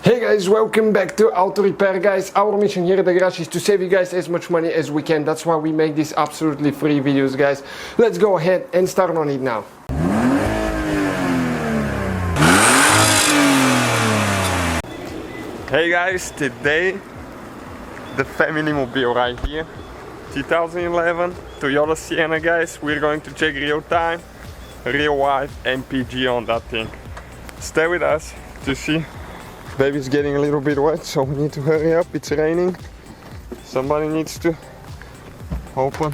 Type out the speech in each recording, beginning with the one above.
Hey guys, welcome back to Auto Repair guys. Our mission here at the garage is to save you guys as much money as we can. That's why we make these absolutely free videos guys. Let's go ahead and start on it now. Hey guys, today the family mobile right here, 2011 Toyota Sienna guys. We're going to check real time, real wide MPG on that thing. Stay with us to see. Baby's getting a little bit wet, so we need to hurry up. It's raining. Somebody needs to open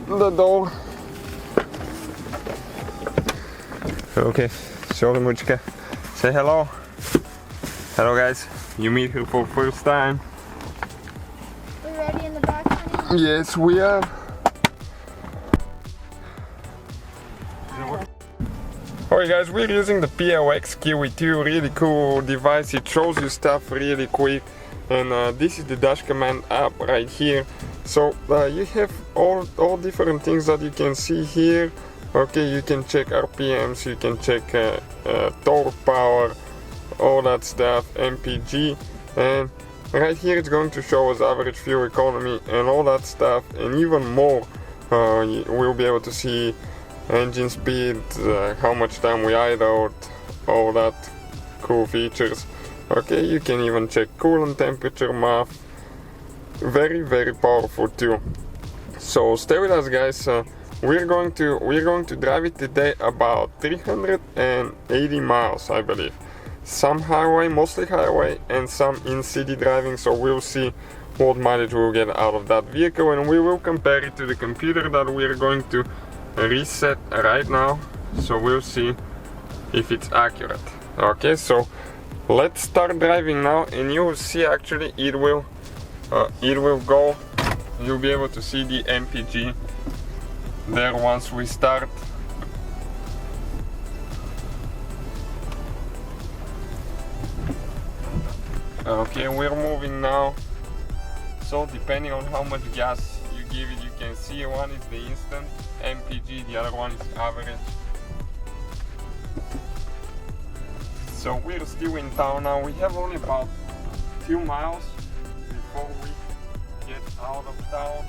the door. Okay, sorry Muchka. Say hello. Hello guys, you meet her for the first time. We ready in the back, honey? Yes, we are. Alright guys, we're using the PLX QE2, really cool device. It shows you stuff really quick, and this is the dash command app right here. So you have all different things that you can see here. Okay, you can check RPMs, you can check torque power, all that stuff, MPG, and right here it's going to show us average fuel economy and all that stuff, and even more. We'll be able to see engine speed, how much time we idled, all that cool features. Okay, you can even check coolant temperature math. Very powerful too. So stay with us guys. We're going to drive it today about 380 miles, I believe. Some highway, mostly highway, and some in-city driving, so we'll see what mileage we'll get out of that vehicle, and we will compare it to the computer that we're going to reset right now, so we'll see if it's accurate. Okay, so let's start driving now, and you will see actually it will go. You'll be able to see the MPG there once we start. Okay, we're moving now. So depending on how much gas you give it, you can see one is the instant MPG, the other one is average. So we're still in town now. We have only about 2 miles before we get out of town.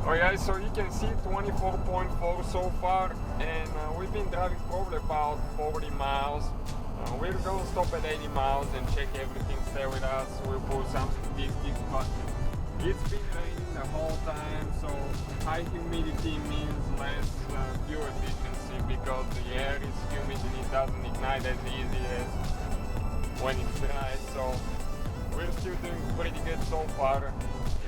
Oh yeah, so you can see 24.4 so far, and we've been driving probably about 40 miles. We're going to stop at 80 miles and check everything. Stay with us, we'll pull some statistics, but it's been raining the whole time, so high humidity means less fuel efficiency because the air is humid and it doesn't ignite as easy as when it's dry. So we're still doing pretty good so far.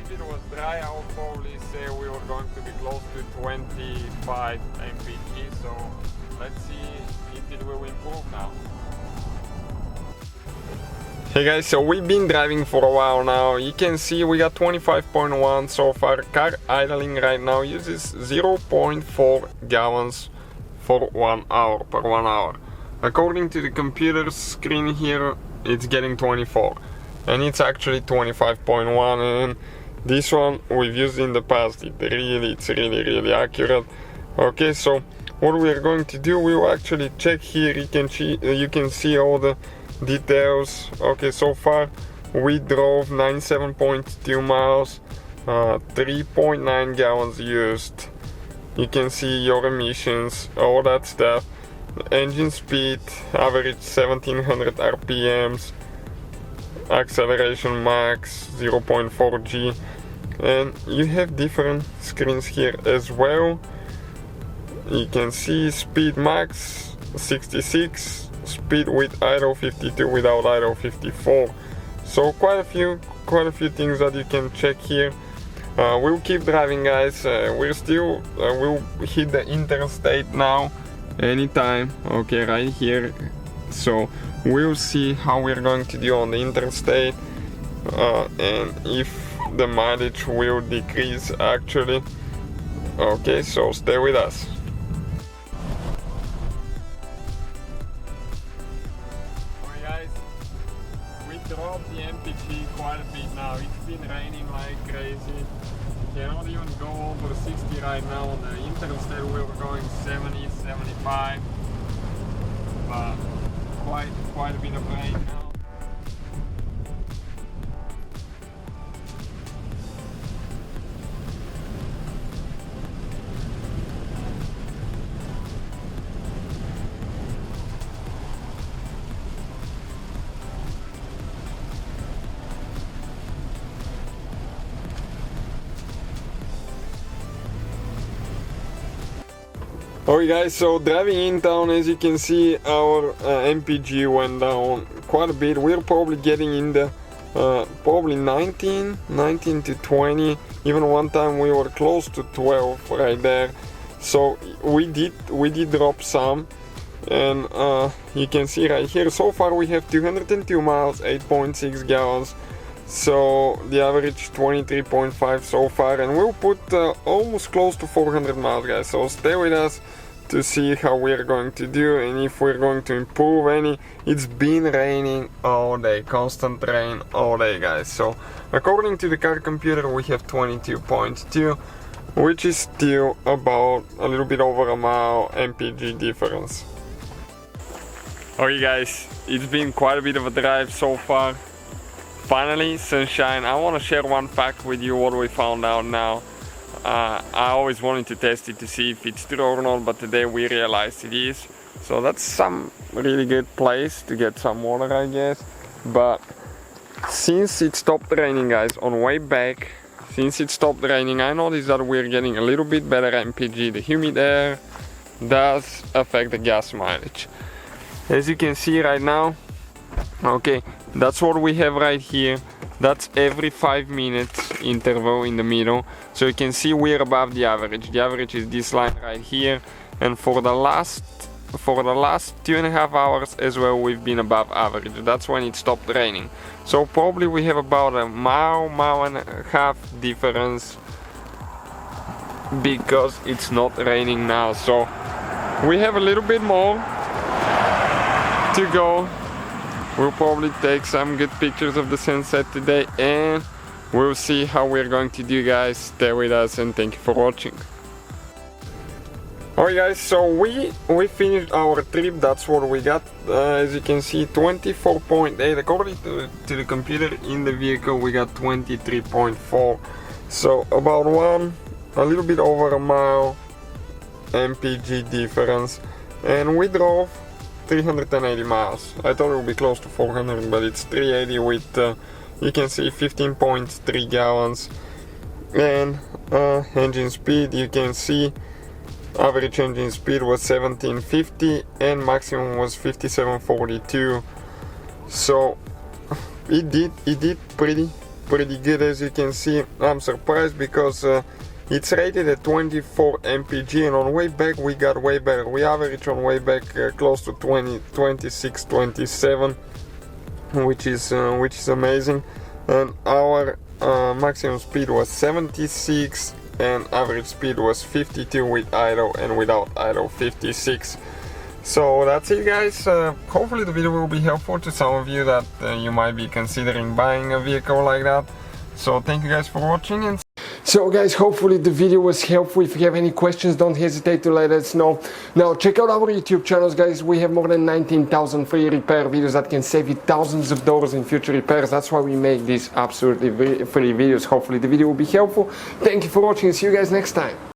If it was dry, I would probably say we were going to be close to 25 MPG, so let's see if it will improve now. Hey guys, so we've been driving for a while now. You can see we got 25.1 so far. Car idling right now uses 0.4 gallons for 1 hour, per 1 hour. According to the computer screen here, it's getting 24, and it's actually 25.1, and this one we've used in the past. It's really accurate. Okay, so what we are going to do, we will actually check here. You can see all the details. Okay, so far we drove 97.2 miles, 3.9 gallons used. You can see your emissions, all that stuff. Engine speed, average 1700 RPMs. Acceleration max 0.4 G, and you have different screens here as well. You can see speed max 66, speed with idle 52, without idle 54. So quite a few things that you can check here. We'll keep driving guys. We'll hit the interstate now anytime. Okay, right here. So we'll see how we're going to do on the interstate, and if the mileage will decrease actually. Okay, so stay with us. Alright guys, we dropped the MPG quite a bit now. It's been raining like crazy. Cannot even go over 60 right now. On the interstate we were going 70, 75. But quite a bit of rain now. Alright guys, so driving in town, as you can see, our MPG went down quite a bit. We're probably getting in the probably 19 to 20. Even one time we were close to 12 right there. So we did drop some, and you can see right here, so far we have 202 miles, 8.6 gallons. So the average 23.5 so far, and we'll put almost close to 400 miles, guys. So stay with us to see how we're going to do and if we're going to improve any. It's been raining all day, constant rain all day, guys. So according to the car computer we have 22.2, which is still about a little bit over a mile MPG difference. Okay guys, it's been quite a bit of a drive so far. Finally, sunshine. I want to share one fact with you, what we found out now. I always wanted to test it to see if it's true or not, but today we realized it is. So that's some really good place to get some water, I guess. But since it stopped raining, guys, on way back, since it stopped raining, I noticed that we're getting a little bit better MPG. The humid air does affect the gas mileage. As you can see right now, okay, that's what we have right here. That's every 5 minutes interval in the middle. So you can see we're above the average. The average is this line right here. And for the last 2.5 hours as well, we've been above average. That's when it stopped raining. So probably we have about a mile and a half difference because it's not raining now. So we have a little bit more to go. We'll probably take some good pictures of the sunset today, and we'll see how we're going to do, guys. Stay with us and thank you for watching. Alright guys, so we finished our trip. That's what we got. As you can see, 24.8. According to the computer in the vehicle, we got 23.4. So about a little bit over a mile MPG difference, and we drove 380 miles. I thought it would be close to 400, but it's 380 with you can see 15.3 gallons. And engine speed, you can see average engine speed was 1750 and maximum was 5742. So it did pretty good, as you can see. I'm surprised because it's rated at 24 MPG, and on way back we got way better. We average on way back close to 26, 27, which is amazing. And our maximum speed was 76 and average speed was 52 with idle, and without idle 56. So that's it, guys. Hopefully the video will be helpful to some of you that you might be considering buying a vehicle like that. So thank you guys for watching, and so guys, hopefully the video was helpful. If you have any questions, don't hesitate to let us know. Now check out our YouTube channels, guys. We have more than 19,000 free repair videos that can save you thousands of dollars in future repairs. That's why we make these absolutely free videos. Hopefully the video will be helpful. Thank you for watching, and see you guys next time.